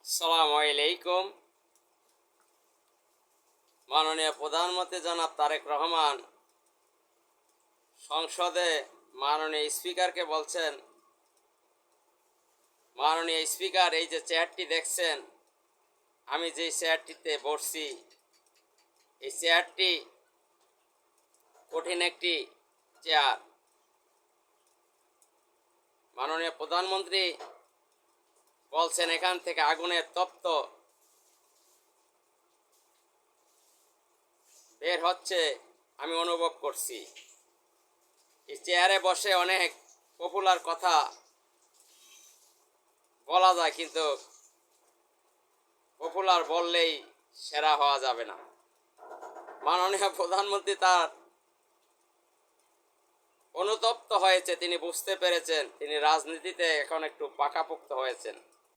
আসসালামু আলাইকুম। মাননীয় প্রধানমন্ত্রী জনাব তারেক রহমান সংসদে মাননীয় স্পিকারকে বলছেন, মাননীয় স্পিকার, এই যে চেয়ারটি দেখছেন, আমি যে চেয়ারটিতে বসছি, এই চেয়ারটি কঠিন একটি চেয়ার। মাননীয় প্রধানমন্ত্রী বলছেন এখান থেকে আগুনের তপ্ত বের হচ্ছে, আমি অনুভব করছি। এই চেয়ারে বসে অনেক পপুলার কথা বলা যায়, কিন্তু পপুলার বললেই সেরা হওয়া যাবে না। মাননীয় প্রধানমন্ত্রী তার অনুতপ্ত হয়েছে, তিনি বুঝতে পেরেছেন তিনি রাজনীতিতে এখন একটু পাকাপোক্ত হয়েছেন।